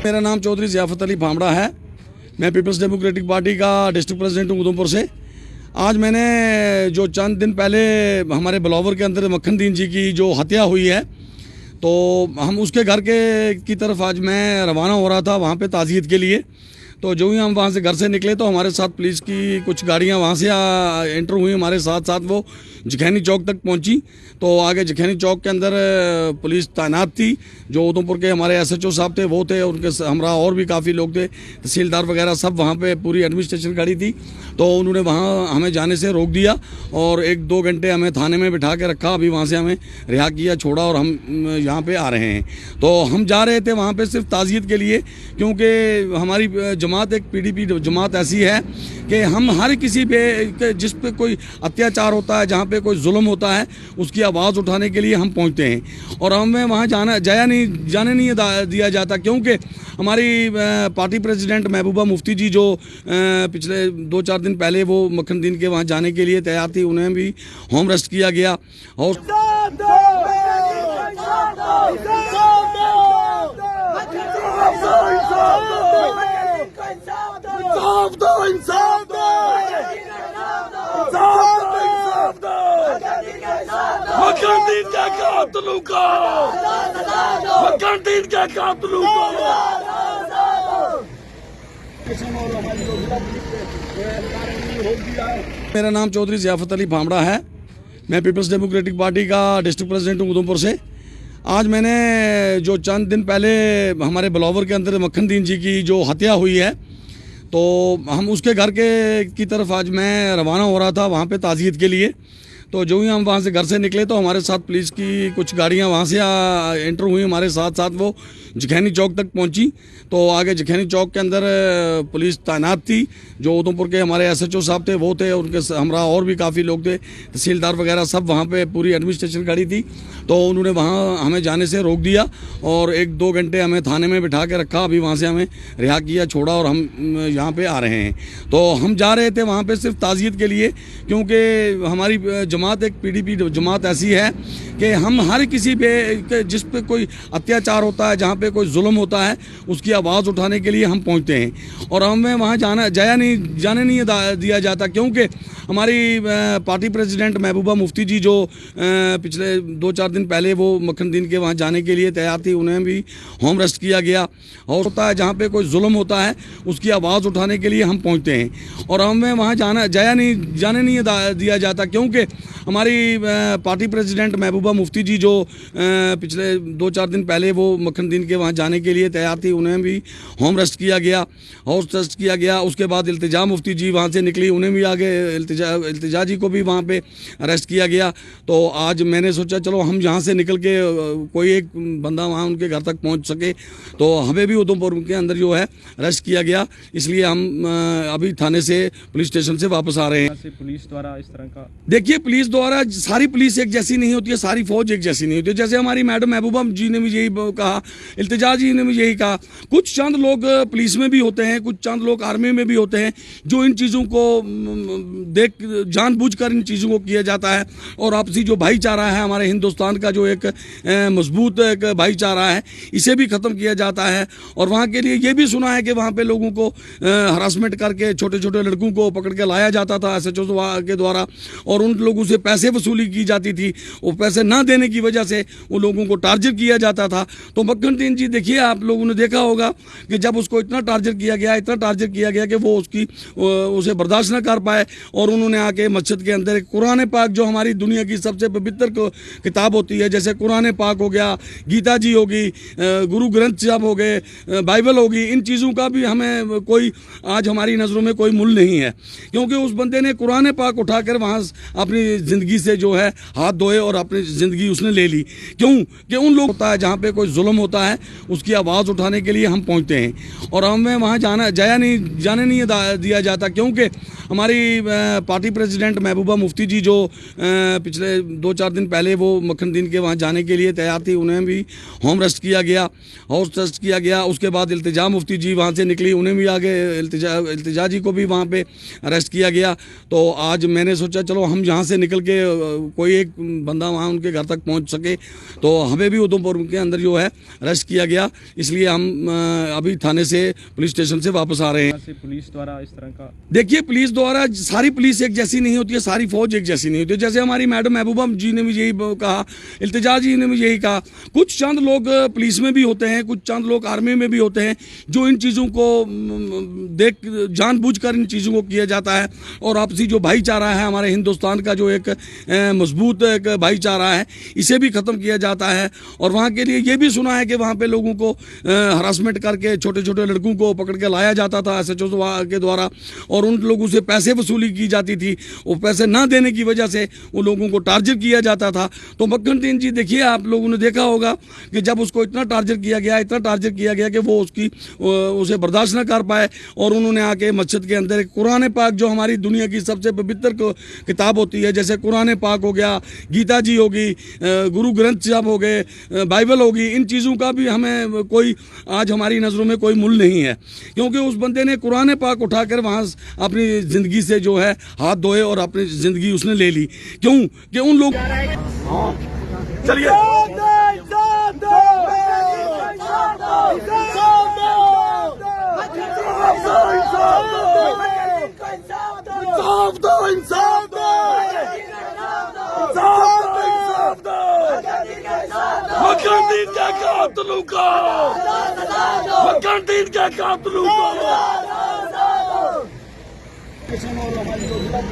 मेरा नाम चौधरी ज़ियाफत अली भामड़ा है। मैं पीपल्स डेमोक्रेटिक पार्टी का डिस्ट्रिक्ट प्रेसिडेंट हूँ उधमपुर से। आज मैंने जो चंद दिन पहले हमारे बिलावर के अंदर मक्खन दीन जी की जो हत्या हुई है, तो हम उसके घर की तरफ आज मैं रवाना हो रहा था वहाँ पे ताज़ियत के लिए। तो जो ही हम वहाँ से घर से निकले तो हमारे साथ पुलिस की कुछ गाड़ियाँ वहाँ से एंटर हुई, हमारे साथ साथ वो जखैनी चौक तक पहुँची। तो आगे जखैनी चौक के अंदर पुलिस तैनात थी। जो उधमपुर के हमारे एसएचओ साहब थे वो थे, उनके हमरा और भी काफ़ी लोग थे, तहसीलदार वगैरह सब वहाँ पे पूरी एडमिनिस्ट्रेशन खड़ी थी। तो उन्होंने वहाँ हमें जाने से रोक दिया और 1-2 घंटे हमें थाने में बिठा के रखा। अभी वहाँ से हमें रिहा किया, छोड़ा और हम यहाँ पे आ रहे हैं। तो हम जा रहे थे वहाँ पे सिर्फ ताज़ियत के लिए, क्योंकि हमारी जमात एक पीडीपी जमात ऐसी है कि हम हर किसी पे जिस पे कोई अत्याचार होता है, जहाँ पे कोई जुल्म होता है, उसकी आवाज़ उठाने के लिए हम पहुँचते हैं। और हमें वहाँ जाने नहीं दिया जाता, क्योंकि हमारी पार्टी प्रेसिडेंट महबूबा मुफ्ती जी जो पिछले 2-4 दिन पहले वो मक्खन दीन के वहाँ जाने के लिए तैयार थी, उन्हें भी होम अरेस्ट किया गया। और मेरा नाम चौधरी ज़ियाफत अली भामड़ा है। मैं पीपल्स डेमोक्रेटिक पार्टी का डिस्ट्रिक्ट प्रेसिडेंट हूँ उधमपुर से। आज मैंने जो चंद दिन पहले हमारे बिलावर के अंदर मक्खन दीन जी की जो हत्या हुई है, तो हम उसके घर की तरफ आज मैं रवाना हो रहा था वहाँ पे ताज़ियत के लिए। तो जो ही हम वहाँ से घर से निकले तो हमारे साथ पुलिस की कुछ गाड़ियाँ वहाँ से एंटर हुई, हमारे साथ साथ वो जखैनी चौक तक पहुँची। तो आगे जखैनी चौक के अंदर पुलिस तैनात थी। जो उधमपुर के हमारे एसएचओ साहब थे वो थे, उनके हमरा और भी काफ़ी लोग थे, तहसीलदार वगैरह सब वहाँ पे पूरी एडमिनिस्ट्रेशन खड़ी थी। तो उन्होंने वहाँ हमें जाने से रोक दिया और 1-2 घंटे हमें थाने में बिठा के रखा। अभी वहाँ से हमें रिहा किया, छोड़ा और हम यहाँ पे आ रहे हैं। तो हम जा रहे थे वहाँ पे सिर्फ ताज़ियत के लिए, क्योंकि हमारी जमात एक पीडीपी जमात ऐसी है कि हम हर किसी पे जिस पे कोई अत्याचार होता है, जहाँ पे कोई जुल्म होता है, उसकी आवाज़ उठाने के लिए हम पहुँचते हैं। और हमें वहाँ जाने नहीं दिया जाता, क्योंकि हमारी पार्टी प्रेसिडेंट महबूबा मुफ्ती जी जो पिछले 2-4 दिन पहले वो मक्खन दीन के वहाँ जाने के लिए तैयार थी, उन्हें भी होम अरेस्ट किया गया। और होता है जहाँ पे कोई जुल्म होता है, उसकी आवाज़ उठाने के लिए हम पहुँचते हैं। और हमें वहाँ जाने नहीं दिया जाता, क्योंकि हमारी पार्टी प्रेसिडेंट महबूबा मुफ्ती जी जो पिछले 2-4 दिन पहले वो मक्खन दीन के वहाँ जाने के लिए तैयार थी, उन्हें भी होम अरेस्ट किया गया। उसके बाद इल्तिजा मुफ्ती जी वहाँ से निकली, उन्हें भी आगे इल्तिजा जी को भी वहाँ पे अरेस्ट किया गया। तो आज मैंने सोचा चलो हम यहाँ से निकल के कोई एक बंदा वहाँ उनके घर तक पहुँच सके, तो हमें भी उधमपुर के अंदर जो है अरेस्ट किया गया। इसलिए हम अभी थाने से पुलिस स्टेशन से वापस आ रहे हैं। पुलिस द्वारा इस तरह का, देखिए, पुलिस द्वारा सारी पुलिस एक जैसी नहीं होती है, सारी फौज एक जैसी नहीं होती है। जैसे हमारी मैडम महबूबा जी ने भी यही कहा, इल्तिजा जी ने भी यही कहा। कुछ चंद लोग पुलिस में भी होते हैं, कुछ चंद लोग आर्मी में भी होते हैं, जो इन चीज़ों को जानबूझकर इन चीज़ों को किया जाता है। और आपसी जो भाईचारा है हमारे हिंदुस्तान का, जो एक मजबूत एक भाईचारा है, इसे भी ख़त्म किया जाता है। और वहाँ के लिए ये भी सुना है कि वहाँ पे लोगों को हरासमेंट करके छोटे छोटे लड़कों को पकड़ के लाया जाता था एसएचओ के द्वारा, और उन लोगों से पैसे वसूली की जाती थी। वो पैसे ना देने की वजह से वो लोगों को टारगेट किया जाता था। तो मक्खन दीन जी, देखिए, आप लोगों ने देखा होगा कि जब उसको इतना टारगेट किया गया कि वो उसे बर्दाश्त न कर पाए, और उन्होंने आके मस्जिद के अंदर कुरान पाक, जो हमारी दुनिया की सबसे पवित्र किताब होती है, जैसे कुरान पाक हो गया, गीता जी होगी, गुरु ग्रंथ साहब हो गए, बाइबल होगी, इन चीज़ों का भी हमें कोई आज हमारी नज़रों में कोई मूल्य नहीं है, क्योंकि उस बंदे ने कुरान पाक उठाकर वहाँ अपनी ज़िंदगी से जो है हाथ धोए और अपनी ज़िंदगी उसने ले ली। क्यों कि उन लोग होता है जहाँ पे कोई जुल्म होता है, उसकी आवाज़ उठाने के लिए हम पहुँचते हैं। और हमें वहाँ जाने नहीं दिया जाता, क्योंकि हमारी पार्टी प्रेसिडेंट महबूबा मुफ्ती जी जो पिछले 2-4 दिन पहले वो मक्खन दीन के वहाँ जाने के लिए तैयार थी, उन्हें भी होम अरेस्ट किया गया। उसके बाद इल्तिजा मुफ्ती जी वहाँ से निकली, उन्हें भी आगे इल्तिजा जी को भी वहाँ पे अरेस्ट किया गया। तो आज मैंने सोचा चलो हम यहाँ से निकल के कोई एक बंदा वहाँ उनके घर तक पहुँच सके। तो हमें भी उधमपुर के अंदर जो है अरेस्ट किया गया, इसलिए हम अभी थाने से पुलिस स्टेशन से वापस आ रहे हैं। पुलिस द्वारा इस तरह का, देखिए पुलिस द्वारा सारी पुलिस एक जैसी नहीं होती है, सारी फौज एक जैसी नहीं होती है। जैसे हमारी मैडम महबूबा जी ने भी यही कहा, इल्तिजा जी ने भी यही कहा, कुछ चंद लोग पुलिस में भी होते हैं, कुछ चंद लोग आर्मी में भी होते हैं, जो इन चीज़ों को देख जानबूझकर इन चीज़ों को किया जाता है। और आपसी जो भाईचारा है हमारे हिंदुस्तान का, जो एक मजबूत एक भाईचारा है, इसे भी ख़त्म किया जाता है। और वहाँ के लिए ये भी सुना है कि वहाँ पे लोगों को हरासमेंट करके छोटे छोटे लड़कों को पकड़ के लाया जाता था SHO के द्वारा, और उन लोगों से पैसे वसूली की जाती थी। वो पैसे ना देने की वजह से उन लोगों को टारगेट किया जाता था। तो मक्खन दीन जी, देखिए आप लोगों ने देखा होगा कि जब उसको इतना टारगेट किया गया, इतना टारगेट किया गया कि वो उसे बर्दाश्त न कर पाए, और उन्होंने आके मस्जिद के अंदर कुरान पाक, जो हमारी दुनिया की सबसे पवित्र किताब होती है, जैसे कुरान पाक हो गया, गीता जी होगी, गुरु ग्रंथ साहब हो गए, बाइबल होगी, इन चीज़ों का भी हमें कोई आज हमारी नज़रों में कोई मूल्य नहीं है, क्योंकि उस बंदे ने कुरान पाक उठाकर वहाँ अपनी ज़िंदगी से जो है हाथ धोए और अपनी ज़िंदगी उसने ले ली। क्यों कि उन लोग चलिए मक्खन दीन के कातिलों को, मक्खन दीन के कातिलों को।